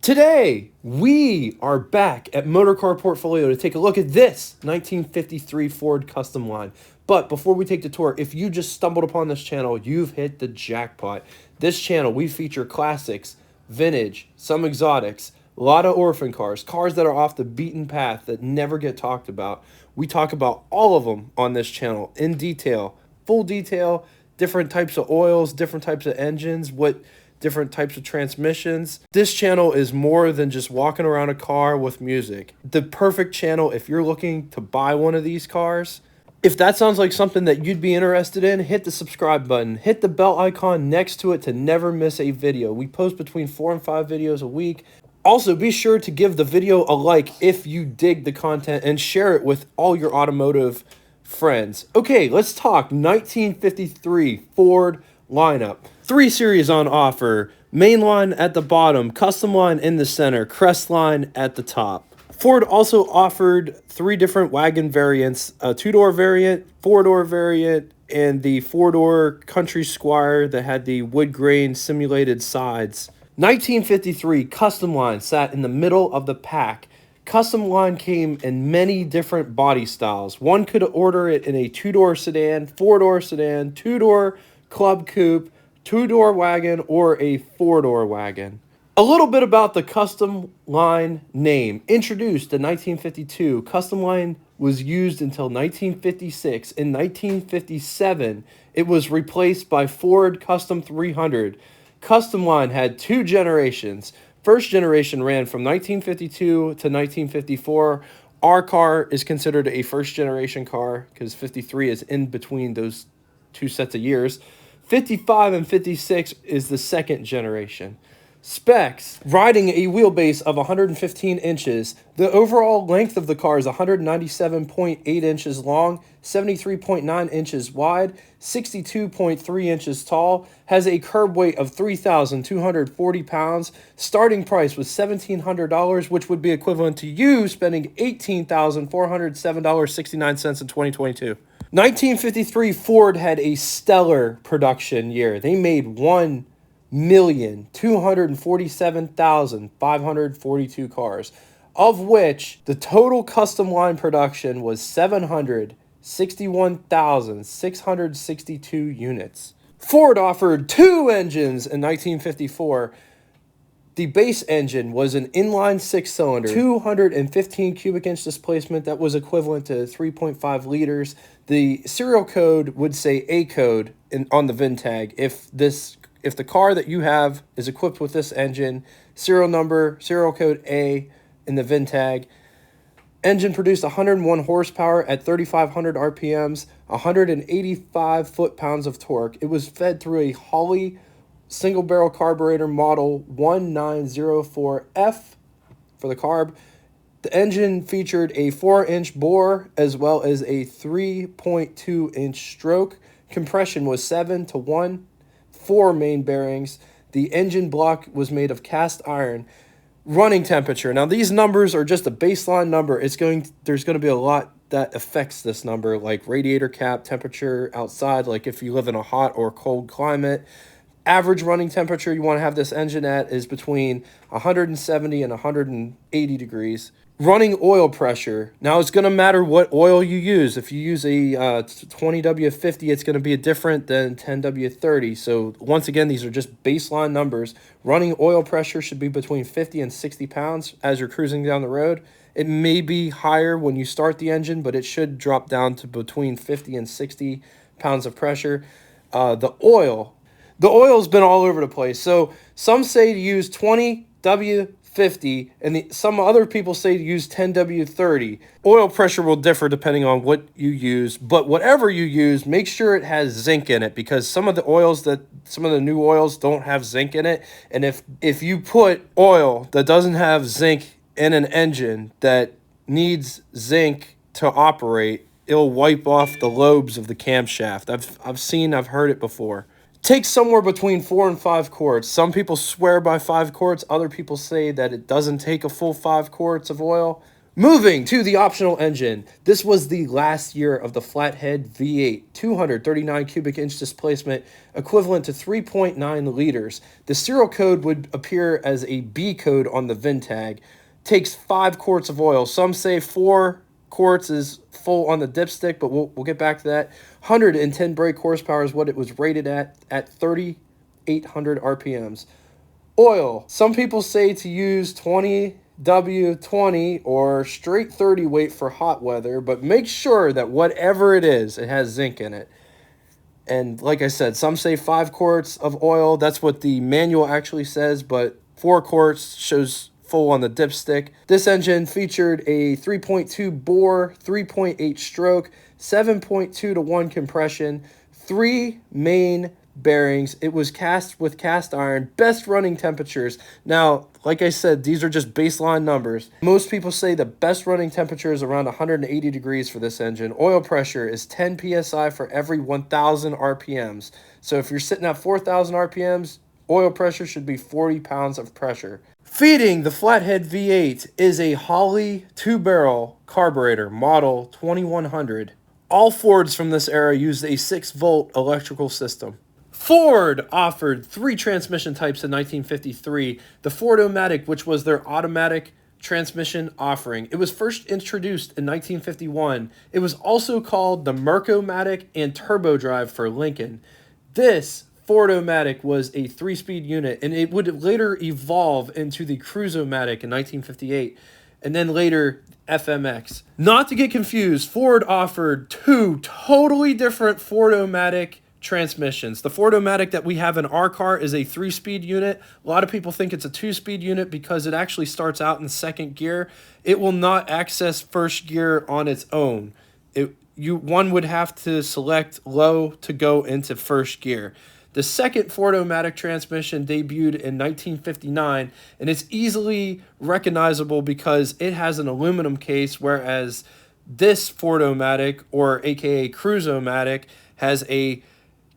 Today, we are back at Motorcar Portfolio to take a look at this 1953 Ford Custom Line. But before we take the tour, if you just stumbled upon this channel, you've hit the jackpot. This channel, we feature classics, vintage, some exotics, a lot of orphan cars, cars that are off the beaten path that never get talked about. We talk about all of them on this channel in detail, full detail, different types of oils, different types of engines, different types of transmissions. This channel is more than just walking around a car with music. The perfect channel if you're looking to buy one of these cars. If that sounds like something that you'd be interested in, hit the subscribe button. Hit the bell icon next to it to never miss a video. We post between 4 and 5 videos a week. Also, be sure to give the video a like if you dig the content and share it with all your automotive friends. Okay, let's talk 1953 Ford lineup. 3 series on offer, mainline at the bottom, custom line in the center, crest line at the top. Ford also offered 3 different wagon variants, a 2-door variant, 4-door variant, and the 4-door Country Squire that had the wood grain simulated sides. 1953 Custom Line sat in the middle of the pack. Custom Line came in many different body styles. One could order it in a 2-door sedan, 4-door sedan, 2-door club coupe, 2-door wagon, or a 4-door wagon. A little bit about the Custom Line name. Introduced in 1952, Custom Line was used until 1956. In 1957, it was replaced by Ford Custom 300. Custom Line had 2 generations. First generation ran from 1952 to 1954. Our car is considered a first generation car because 53 is in between those 2 sets of years. 55 and 56 is the second generation. Specs: riding a wheelbase of 115 inches. The overall length of the car is 197.8 inches long, 73.9 inches wide, 62.3 inches tall, has a curb weight of 3,240 pounds. Starting price was $1,700, which would be equivalent to you spending $18,407.69 in 2022. 1953 Ford had a stellar production year. They made 1,247,542 cars, of which the total custom line production was 761,662 units. Ford offered 2 engines in 1954. The base engine was an inline 6-cylinder, 215 cubic inch displacement that was equivalent to 3.5 liters. The serial code would say A code on the VIN tag. If the car that you have is equipped with this engine, serial number, serial code A in the VIN tag. Engine produced 101 horsepower at 3,500 RPMs, 185 foot-pounds of torque. It was fed through a Holley single barrel carburetor model 1904F for the carb. The engine featured a 4-inch bore as well as a 3.2-inch stroke. Compression was 7-to-1, 4 main bearings. The engine block was made of cast iron. Running temperature. Now these numbers are just a baseline number. There's going to be a lot that affects this number, like radiator cap temperature outside, like if you live in a hot or cold climate. Average running temperature you want to have this engine at is between 170 and 180 degrees. Running oil pressure. Now it's going to matter what oil you use. If you use a 20W50, it's going to be different than 10W30. So once again, these are just baseline numbers. Running oil pressure should be between 50 and 60 pounds as you're cruising down the road. It may be higher when you start the engine, but it should drop down to between 50 and 60 pounds of pressure. The oil's been all over the place. So some say to use 20W50 and some other people say to use 10W30. Oil pressure will differ depending on what you use, but whatever you use, make sure it has zinc in it because some of the new oils don't have zinc in it. And if you put oil that doesn't have zinc in an engine that needs zinc to operate, it'll wipe off the lobes of the camshaft. I've heard it before. Takes somewhere between 4 and 5 quarts. Some people swear by 5 quarts. Other people say that it doesn't take a full 5 quarts of oil. Moving to the optional engine, this was the last year of the flathead V8, 239 cubic inch displacement, equivalent to 3.9 liters. The serial code would appear as a B code on the VIN tag. Takes 5 quarts of oil. Some say 4 quarts is full on the dipstick, but we'll get back to that. 110 brake horsepower is what it was rated at 3,800 RPMs. Oil. Some people say to use 20W20 or straight 30 weight for hot weather, but make sure that whatever it is, it has zinc in it. And like I said, some say 5 quarts of oil. That's what the manual actually says, but 4 quarts shows full on the dipstick. This engine featured a 3.2 bore, 3.8 stroke, 7.2 to 1 compression, 3 main bearings. It was cast with cast iron, best running temperatures. Now, like I said, these are just baseline numbers. Most people say the best running temperature is around 180 degrees for this engine. Oil pressure is 10 psi for every 1,000 RPMs. So if you're sitting at 4,000 RPMs, oil pressure should be 40 pounds of pressure. Feeding the flathead V8 is a Holley 2-barrel carburetor, model 2100. All Fords from this era used a 6-volt electrical system. Ford offered 3 transmission types in 1953. The Ford-O-Matic, which was their automatic transmission offering. It was first introduced in 1951. It was also called the Merc-O-Matic and Turbo Drive for Lincoln. This Ford-O-Matic was a 3-speed unit, and it would later evolve into the Cruise-O-Matic in 1958, and then later FMX. Not to get confused, Ford offered 2 totally different Ford-O-Matic transmissions. The Ford-O-Matic that we have in our car is a 3-speed unit. A lot of people think it's a 2-speed unit because it actually starts out in second gear. It will not access first gear on its own. One would have to select low to go into first gear. The second Ford-O-Matic transmission debuted in 1959, and it's easily recognizable because it has an aluminum case, whereas this Ford-O-Matic, or aka Cruise-O-Matic, has a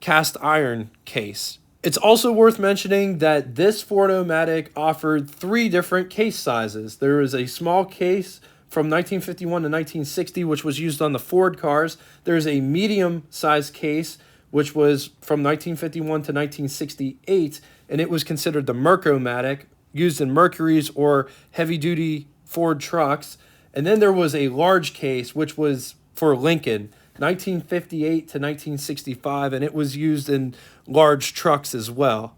cast iron case. It's also worth mentioning that this Ford-O-Matic offered 3 different case sizes. There was a small case from 1951 to 1960, which was used on the Ford cars. There's a medium-sized case, which was from 1951 to 1968, and it was considered the Merc-O-Matic, used in Mercuries or heavy-duty Ford trucks. And then there was a large case, which was for Lincoln, 1958 to 1965, and it was used in large trucks as well.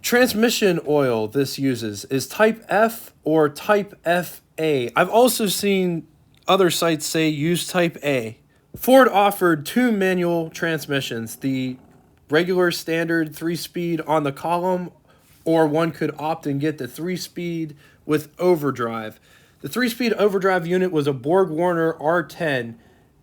Transmission oil this uses is Type F or Type FA. I've also seen other sites say use Type A. Ford offered 2 manual transmissions, the regular standard 3-speed on the column, or one could opt and get the 3-speed with overdrive. The 3-speed overdrive unit was a Borg-Warner R10.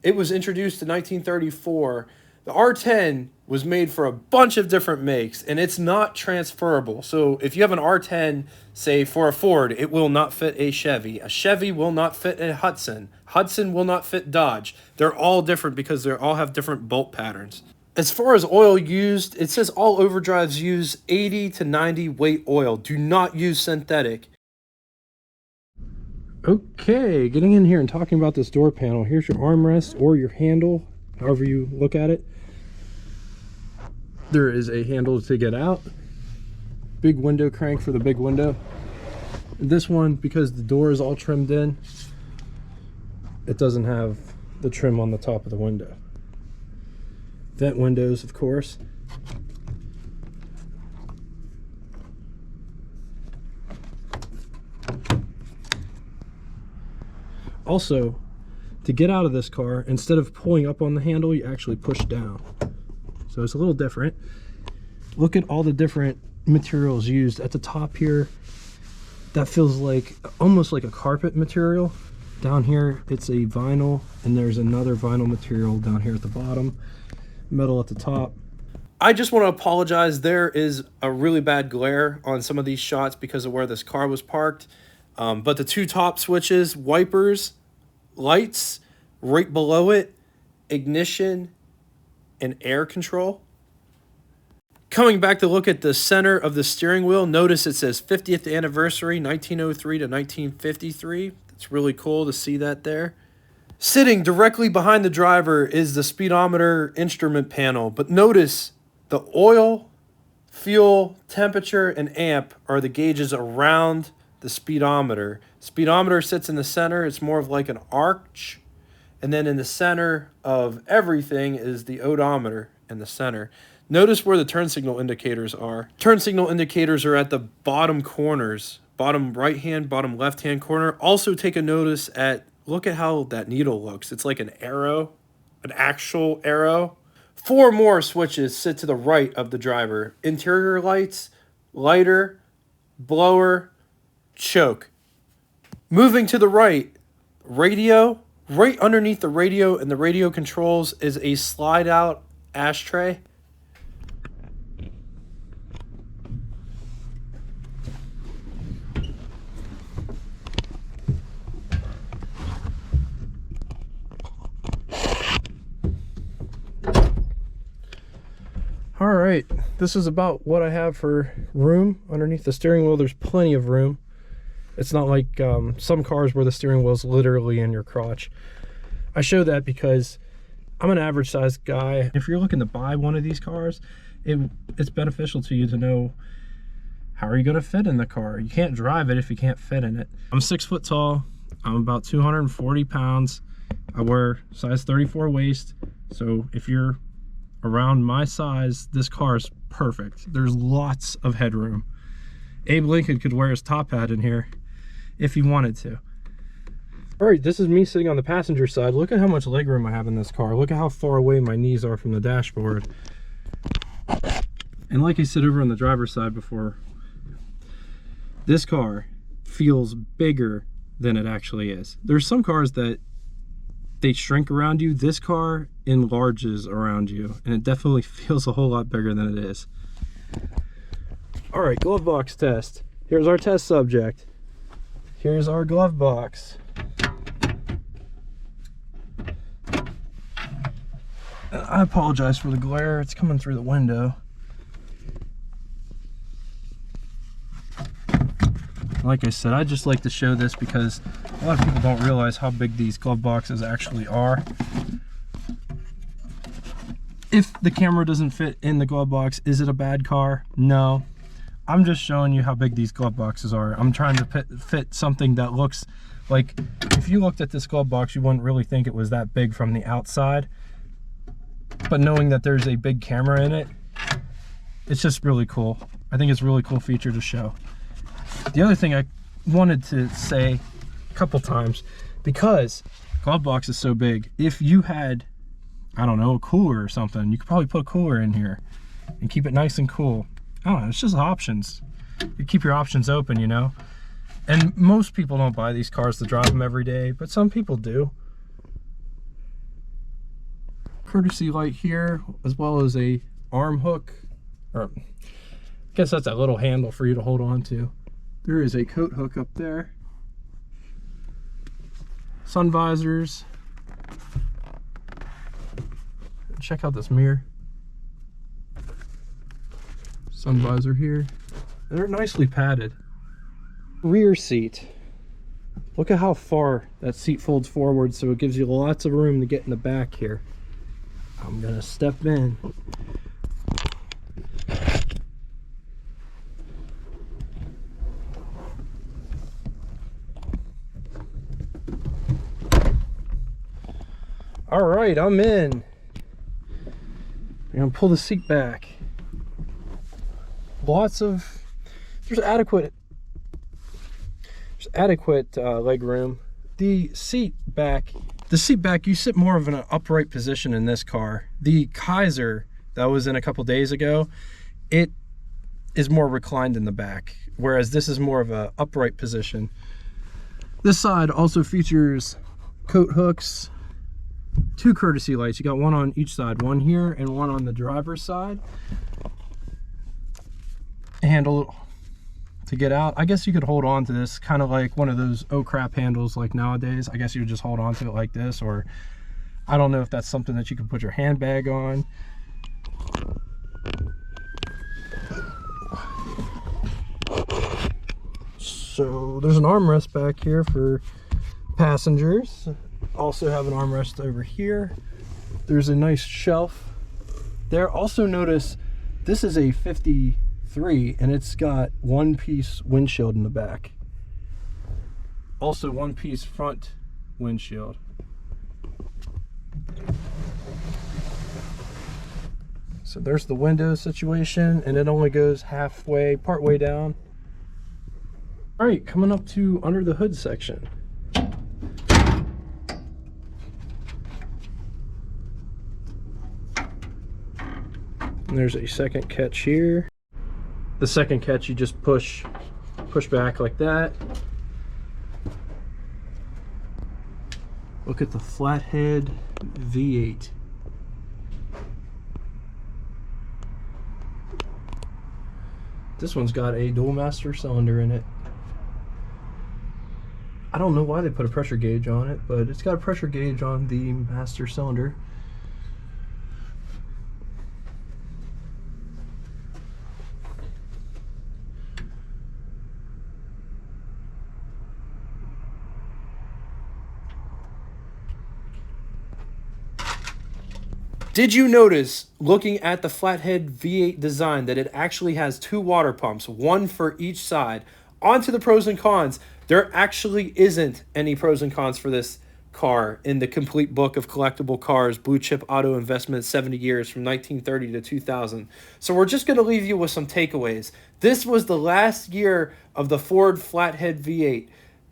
It was introduced in 1934. The R10 was made for a bunch of different makes, and it's not transferable. So if you have an R10, say for a Ford, it will not fit a Chevy. A Chevy will not fit a Hudson. Hudson will not fit Dodge. They're all different because they all have different bolt patterns. As far as oil used, it says all overdrives use 80 to 90 weight oil. Do not use synthetic. Okay, getting in here and talking about this door panel. Here's your armrest or your handle, however you look at it. There is a handle to get out. Big window crank for the big window. This one, because the door is all trimmed in, it doesn't have the trim on the top of the window. Vent windows, of course. Also, to get out of this car, instead of pulling up on the handle, you actually push down. So it's a little different. Look at all the different materials used at the top here. That feels like almost like a carpet material. Down here it's a vinyl, and there's another vinyl material down here at the bottom, metal at the top. I just want to apologize. There is a really bad glare on some of these shots because of where this car was parked. But the 2 top switches, wipers, lights, right below it, ignition, and air control. Coming back to look at the center of the steering wheel, notice it says 50th anniversary, 1903 to 1953. It's really cool to see that there. Sitting directly behind the driver is the speedometer instrument panel, but notice the oil, fuel, temperature, and amp are the gauges around the speedometer. Speedometer sits in the center. It's more of like an arch. And then in the center of everything is the odometer in the center. Notice where the turn signal indicators are. Turn signal indicators are at the bottom corners, bottom right hand, bottom left hand corner. Also take a notice at, look at how that needle looks. It's like an arrow, an actual arrow. 4 more switches sit to the right of the driver. Interior lights, lighter, blower, choke. Moving to the right, radio. Right underneath the radio and the radio controls is a slide out ashtray. All right, this is about what I have for room underneath the steering wheel. There's plenty of room. It's not like some cars where the steering wheel is literally in your crotch. I show that because I'm an average sized guy. If you're looking to buy one of these cars, it's beneficial to you to know how are you gonna fit in the car. You can't drive it if you can't fit in it. I'm 6 foot tall. I'm about 240 pounds. I wear size 34 waist. So if you're around my size, this car is perfect. There's lots of headroom. Abe Lincoln could wear his top hat in here if he wanted to. All right, this is me sitting on the passenger side. Look at how much legroom I have in this car. Look at how far away my knees are from the dashboard. And like I said over on the driver's side before, this car feels bigger than it actually is. There's some cars that they shrink around you. This car enlarges around you, and it definitely feels a whole lot bigger than it is. All right, glove box test. Here's our test subject. Here's our glove box. I apologize for the glare. It's coming through the window. Like I said, I just like to show this because a lot of people don't realize how big these glove boxes actually are. If the camera doesn't fit in the glove box, is it a bad car? No. I'm just showing you how big these glove boxes are. I'm trying to fit something that looks like, if you looked at this glove box, you wouldn't really think it was that big from the outside. But knowing that there's a big camera in it, it's just really cool. I think it's a really cool feature to show. The other thing I wanted to say a couple times, because glove box is so big, if you had, I don't know, a cooler or something, you could probably put a cooler in here and keep it nice and cool. I don't know, it's just options. You keep your options open, you know? And most people don't buy these cars to drive them every day, but some people do. Courtesy light here, as well as a arm hook, or I guess that's that little handle for you to hold on to. There is a coat hook up there. Sun visors. Check out this mirror. Sun visor here. They're nicely padded. Rear seat. Look at how far that seat folds forward, so it gives you lots of room to get in the back here. I'm gonna step in. All right, I'm in. I'm gonna pull the seat back. There's adequate leg room. The seat back, you sit more of an upright position in this car. The Kaiser that was in a couple days ago, it is more reclined in the back, whereas this is more of a upright position. This side also features coat hooks, 2 courtesy lights. You got one on each side, one here and one on the driver's side. Handle to get out. I guess you could hold on to this kind of like one of those oh crap handles like nowadays. I guess you would just hold on to it like this, or I don't know if that's something that you can put your handbag on. So there's an armrest back here for Passengers also have an armrest over here. There's a nice shelf there. Also notice this is a 53 and it's got one-piece windshield in the back. Also one-piece front windshield. So there's the window situation, and it only goes part way down. All right, coming up to under the hood section. And there's a second catch here. The second catch you just push back like that. Look at the flathead V8. This one's got a dual master cylinder in it. I don't know why they put a pressure gauge on it, but it's got a pressure gauge on the master cylinder. Did you notice, looking at the flathead V8 design, that it actually has two water pumps, one for each side? On to the pros and cons. There actually isn't any pros and cons for this car in the complete book of collectible cars, Blue Chip Auto Investment 70 years from 1930 to 2000. So we're just going to leave you with some takeaways. This was the last year of the Ford Flathead V8.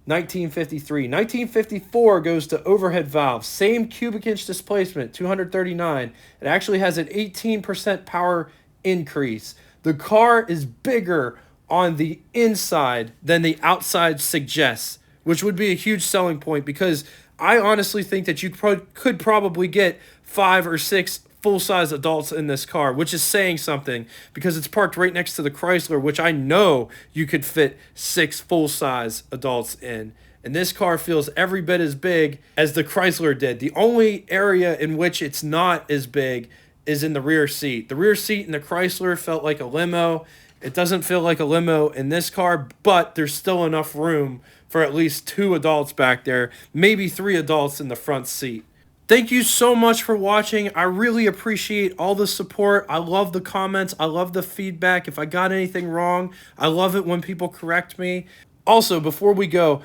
1953. 1954 goes to overhead valve. Same cubic inch displacement, 239. It actually has an 18% power increase. The car is bigger on the inside than the outside suggests, which would be a huge selling point, because I honestly think that you could probably get 5 or 6 full-size adults in this car, which is saying something, because it's parked right next to the Chrysler, which I know you could fit 6 full-size adults in. And this car feels every bit as big as the Chrysler did. The only area in which it's not as big is in the rear seat. The rear seat in the Chrysler felt like a limo. It doesn't feel like a limo in this car, but there's still enough room for at least 2 adults back there, maybe 3 adults in the front seat. Thank you so much for watching. I really appreciate all the support. I love the comments. I love the feedback. If I got anything wrong, I love it when people correct me. Also, before we go,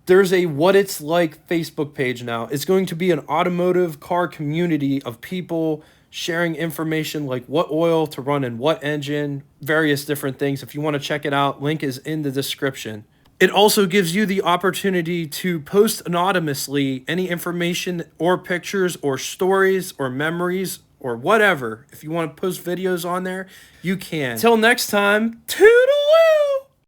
there's a What It's Like Facebook page now. It's going to be an automotive car community of people sharing information like what oil to run in what engine, various different things. If you want to check it out, link is in the description. It also gives you the opportunity to post anonymously any information or pictures or stories or memories or whatever. If you want to post videos on there, you can. Till next time, toodaloo!